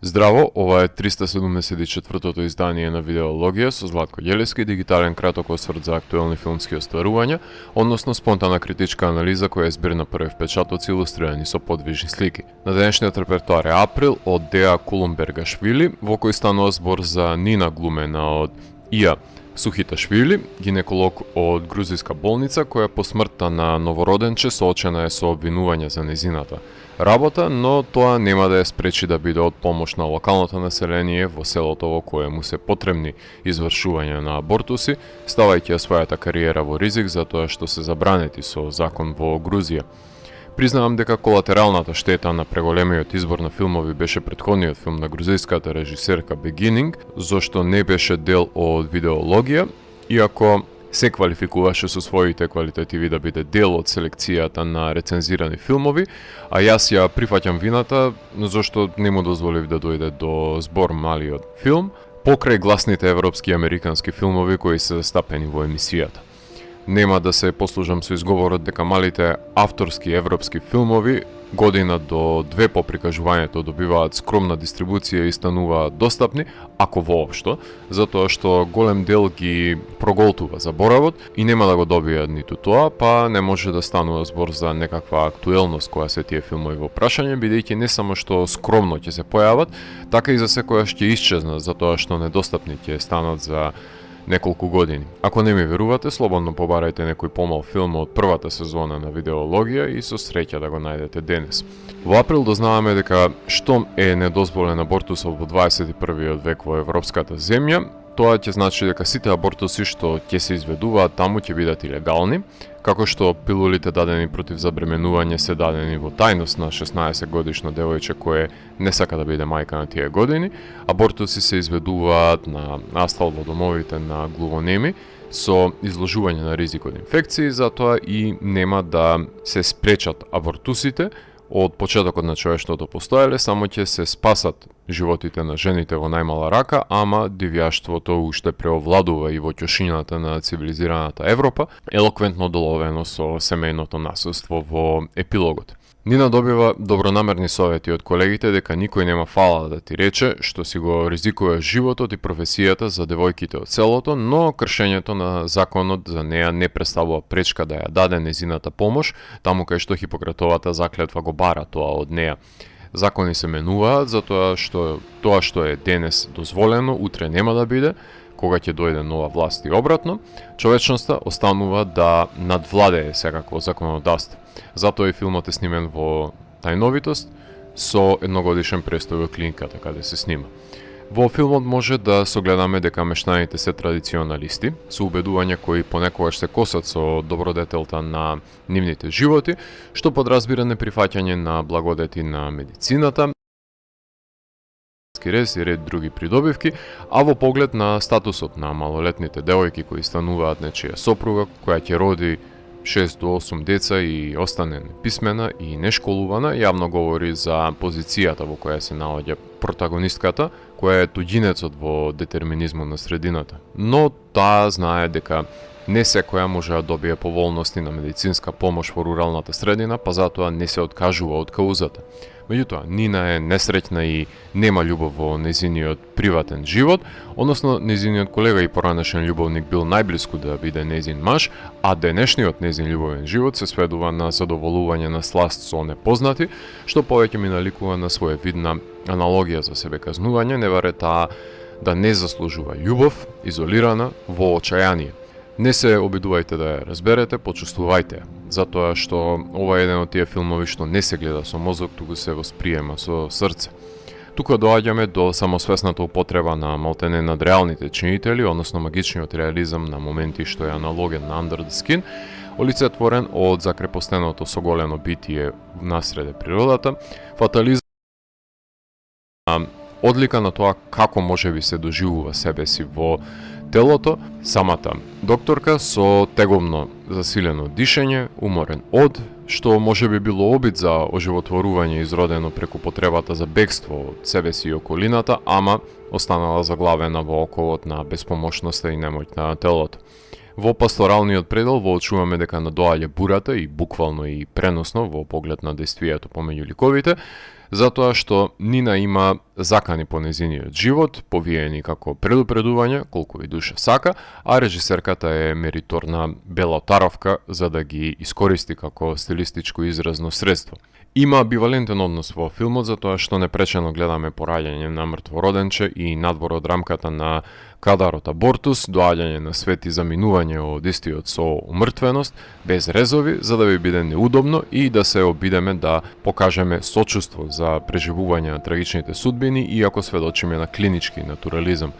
Здраво, ова е 374-тото издание на Видеологија со Златко Ѓелевски, дигитален краток осврт за актуелни филмски остварувања, односно спонтана критичка анализа која е збир на први впечатоци илустрирани со подвижни слики. На денешниот репертоар е Април од Деа Кулумбергашвили, во кој станува збор за Нина глумена од Ија Сухиташвили, гинеколог од грузијска болница која по смртта на новороденче соочена е со обвинување за незината работа, но тоа нема да ја спречи да биде од помош на локалното население во селото во кое му се потребни извршување на абортуси, ставајќи ја својата кариера во ризик за тоа што се забранети со закон во Грузија. Признавам дека колатералната штета на преголемиот избор на филмови беше претходниот филм на грузиската режисерка Beginning, зошто не беше дел од Видеологија, иако се квалификуваше со своите квалитативи да биде дел од селекцијата на рецензирани филмови, а јас ја прифаќам вината зашто не му дозволив да дојде до збор малиот филм, покрај гласните европски и американски филмови кои се застапени во емисијата. Нема да се послужам со изговорот дека малите авторски европски филмови година до две по прикажувањето добиваат скромна дистрибуција и стануваат достапни, ако воопшто, затоа што голем дел ги проголтува заборавот и нема да го добијат ниту тоа, па не може да станува збор за некаква актуелност која се тие филмови во прашање, бидејќи не само што скромно ќе се појават, така и за секојаш ќе исчезнат, затоа што недостапни ќе станат за неколку години. Ако не ми верувате, слободно побарајте некој помал филм од првата сезона на Видеологија и со среќа да го најдете денес. Во април дознаваме дека штом е недозволен абортусот во 21. век во европската земја, тоа ќе значи дека сите абортуси што ќе се изведуваат таму ќе бидат илегални, како што пилулите дадени против забременување се дадени во тајност на 16 годишно девојче кое не сака да биде мајка на тие години, абортуси се изведуваат на настал во домовите на глувонеми со изложување на ризик од инфекции, затоа и нема да се спречат абортусите од почетокот на човештвото постоеле, само ќе се спасат животите на жените во најмала рака, ама дивјаштвото уште преовладува и во ќошињата на цивилизираната Европа, елоквентно доловено со семејното насилство во епилогот. Нина добива добронамерни совети од колегите дека никој нема фала да ти рече што си го ризикува животот и професијата за девојките од селото, но кршењето на законот за неа не представува пречка да ја даде незината помош, таму кај што Хипократовата заклетва го бара тоа од неа. Закони се менуваат затоа што тоа што е денес дозволено, утре нема да биде, кога ќе дојде нова власт и обратно, човечноста останува да надвладее секакво законодавство. Затоа и филмот е снимен во тајновитост со едногодишен престој во клиниката каде се снима. Во филмот може да согледаме дека мештаните се традиционалисти, со убедувања кои понекогаш се косат со добродетелта на нивните животи, што подразбира неприфаќање на благодети на медицината, рез и ред други придобивки, а во поглед на статусот на малолетните девојки кои стануваат нечија сопруга, која ќе роди 6 до 8 деца и остане неписмена и нешколувана, јавно говори за позицијата во која се наоѓа протагонистката, која е туѓинецот во детерминизмот на средината. Но таа знае дека не секоја може да добие поволности на медицинска помош во руралната средина, па затоа не се откажува од каузата. Меѓутоа, Нина е несреќна и нема љубов во незиниот приватен живот, односно незиниот колега и поранешен љубовник бил најблиску да биде незин маж, а денешниот незин љубовен живот се сведува на задоволување на сласт со непознати, што повеќе ми наликува на своевидна аналогија за себеказнување, не варе таа да не заслужува љубов, изолирана, во очајание. Не се обидувајте да ја разберете, почувствувајте ја, затоа што ова е еден од тие филмови што не се гледа со мозок, туку се восприема со срце. Тука доаѓаме до самосвесната употреба на малтене надреалните чинители, односно магичниот реализам на моменти што е аналоген на Under the Skin, олицетворен од закрепостеното соголено битие насреде природата, фатализм, одлика на тоа како можеби се доживува себе си во телото, самата докторка со тегобно засилено дишење, уморен од, што може би било обид за оживотворување изродено преку потребата за бегство од себе си и околината, ама останала заглавена во оковот на беспомошноста и немоќ на телото. Во пасторалниот предел воочуваме дека надоаѓа бурата и буквално и преносно во поглед на дејствието помеѓу ликовите, затоа што Нина има закани по незиниот живот, повиени како предупредување, колку и душа сака, а режисерката е мериторна бела таровка за да ги искористи како стилистичко изразно средство. Има амбивалентен однос во филмот затоа што непречено гледаме пораѓање на мртвороденче и надвор од рамката на кадарот абортус, доаѓање на свет и заминување од истиот со умртвеност, без резови, за да ви биде неудобно и да се обидеме да покажеме сочувство за преживување на трагичните судбини, иако сведочиме на клинички натурализам.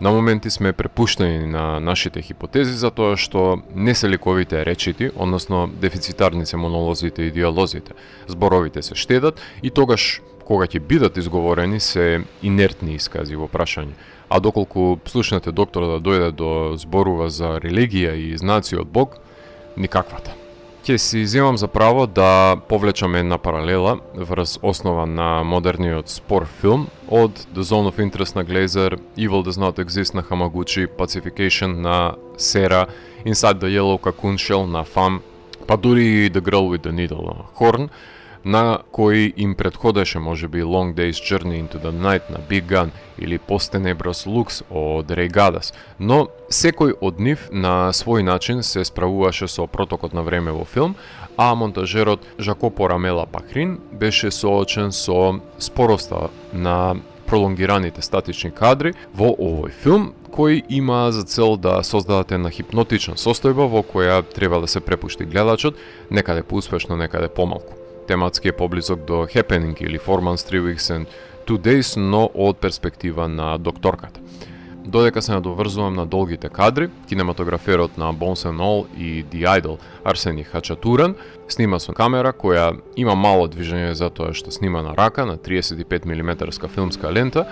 На моменти сме препуштени на нашите хипотези затоа што не се ликовите речити, односно дефицитарни се монолозите и диалозите. Зборовите се штедат и тогаш кога ќе бидат изговорени се инертни искази во прашање. А доколку слушнете доктор да дојде до зборува за религија и знаци од Бог, никаквата. Ќе си земам за право да повлечам една паралела врз основа на модерниот спор филм од The Zone of Interest на Glazer, Evil Does Not Exist на Hamaguchi, Pacification на Sera, Inside the Yellow Cocoon Shell на Pham, па дури и The Girl with the Needle на Horn, на кои им предходеше можеби Long Day's Journey into the Night на Big Gun или Post Tenebras Lux од Ray Gadas, но секој од нив на свој начин се справуваше со протокот на време во филм, а монтажерот Жакопо Рамела Пахрин беше соочен со спороста на пролонгираните статични кадри во овој филм, кој има за цел да создадат една хипнотична состојба во која треба да се препушти гледачот, некаде поуспешно, некаде помалку. Тематски е поблизок до Happening или Four Months, 3 Weeks and 2 Days, но од перспектива на докторката. Додека се надоврзувам на долгите кадри, кинематограферот на Bones and All и The Idol, Арсени Хачатуран, снима со камера која има мало движење затоа што снима на рака на 35 мм филмска лента,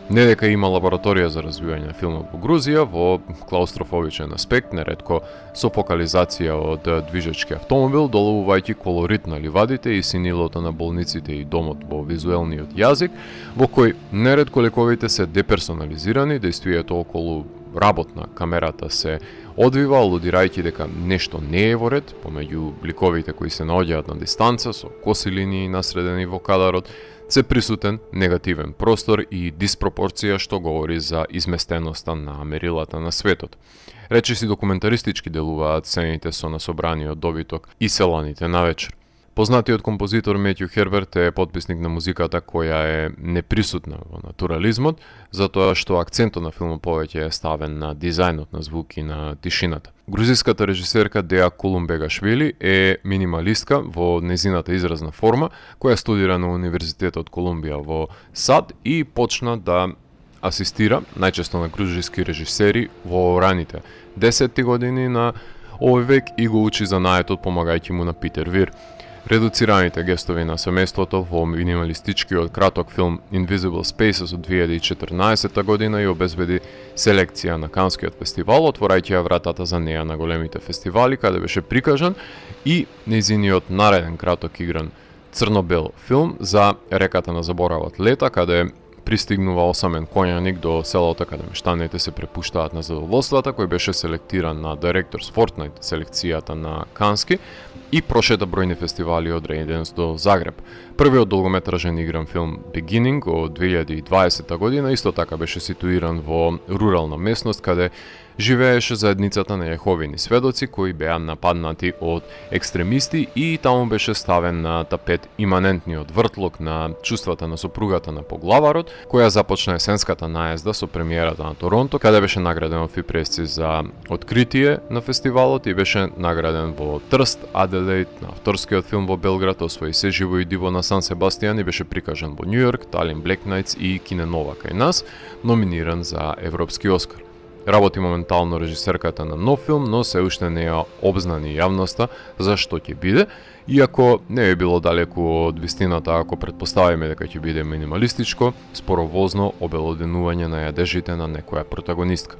не дека има лабораторија за развивање на филмот во Грузија, во клаустрофобичен аспект, неретко со фокализација од движечки автомобил, доловувајќи колорит на ливадите и синилото на болниците и домот во визуелниот јазик, во кој неретко ликовите се деперсонализирани, действието околу работ на камерата се одвива, алудирајќи дека нешто не е во ред, помеѓу ликовите кои се наоѓаат на дистанца, со коси линии насредени во кадарот, се присутен негативен простор и диспропорција што говори за изместеноста на мерилата на светот. Речиси документаристички делуваат сцените со насобраниот добиток и селаните навечер. Познатиот композитор Метју Херберт е потписник на музиката која е неприсутна во натурализмот, затоа што акцентот на филмот повеќе е ставен на дизајнот на звук и на тишината. Грузиската режисерка Деа Кулумбегашвили е минималистка во незината изразна форма, која студира на Универзитетот Колумбија во САД и почна да асистира, најчесто на грузиски режисери, во раните 10 години на овој век и го учи занаетот помагајќи му на Питер Вир. Редуцираните гестови на семејството во минималистичкиот краток филм Invisible Spaces од 2014 година и обезбеди селекција на Канскиот фестивал, отворајќи ја вратата за неа на големите фестивали, каде беше прикажан и нејзиниот нареден краток игран црно-бел филм за реката на заборавот лета, каде пристигнува осамен коњаник до селото каде мештаните се препуштаат на задоволствата, кој беше селектиран на Directors Fortnight селекцијата на Кански и прошета бројни фестивали од Рейденс до Загреб. Првиот долгометражен игран филм Beginning од 2020 година исто така беше ситуиран во рурална местност каде живееше заедницата на Јеховини сведоци кои беа нападнати од екстремисти и таму беше ставен на тапет иманентниот вртлок на чувствата на сопругата на поглаварот, која започна есенската наезда со премиерата на Торонто, каде беше награден од Фипресци за откритие на фестивалот и беше награден во Трст, Аделаид, на авторскиот филм во Белград, освои Се живо и диво на Сан Себастијан и беше прикажан во Њујорк, Талин Блек Најтс и Киненова кај нас, номиниран за Европски Оскар. Работи моментално режисерката на нов филм, но се уште не ја обзнани јавноста за што ќе биде, иако не е било далеку од вистината ако претпоставиме дека ќе биде минималистичко, споровозно обелоденување на јадежите на некоја протагонистка.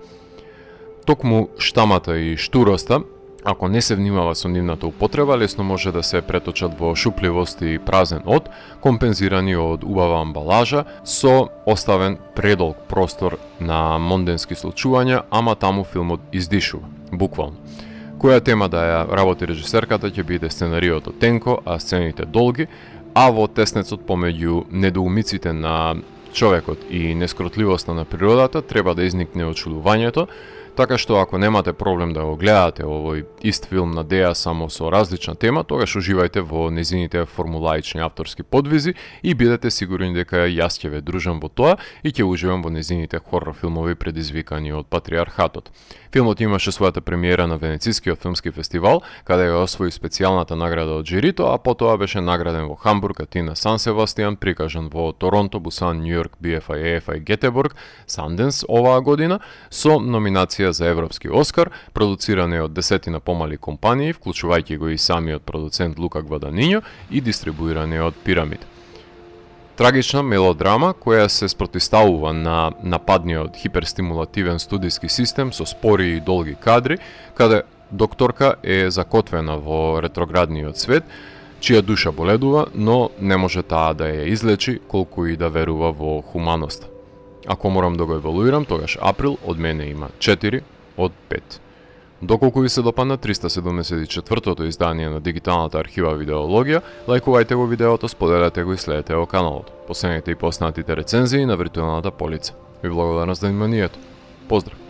Токму штамата и штуроста, ако не се внимава со нивната употреба, лесно може да се преточат во шупливост и празен од, компензирани од убава амбалажа, со оставен предолг простор на монденски случувања, ама таму филмот издишува, буквално. Која тема да ја работи режисерката ќе биде сценариото тенко, а сцените долги, а во теснецот помеѓу недоумиците на човекот и нескротливоста на природата треба да изникне очудувањето, така што ако немате проблем да го гледате овој ист филм на Деја само со различна тема, тогаш уживајте во незините формулаични авторски подвизи и бидете сигурни дека јас ќе ве дружам во тоа и ќе уживам во незините хорор филмови предизвикани од патриархатот. Филмот имаше својата премиера на Венецискиот филмски фестивал, каде ја освои специјалната награда од жирито, а потоа беше награден во Хамбург, Атина, Сан Себастијан, прикажан во Торонто, Бусан, Њујорк, BFI, EFI, Гетеборг, Санденс оваа година, со номинација за Европски Оскар, продуциран е од десетина помали компании, вклучувајќи го и самиот продуцент Лука Гваданињо и дистрибуиран е од Пирамид. Трагична мелодрама која се спротивставува на нападниот хиперстимулативен студиски систем со спори и долги кадри, каде докторка е закотвена во ретроградниот свет, чија душа боледува, но не може таа да ја излечи колку и да верува во хуманоста. Ако морам да го евалуирам, тогаш Април од мене има 4 од 5. Доколку ви се допадна 374-тото издание на дигиталната архива Видеологија, лајкувајте го видеото, споделете го и следете го каналот. Последете и поснатите рецензии на виртуелната полица. Ви благодарам за вниманието. Поздрав!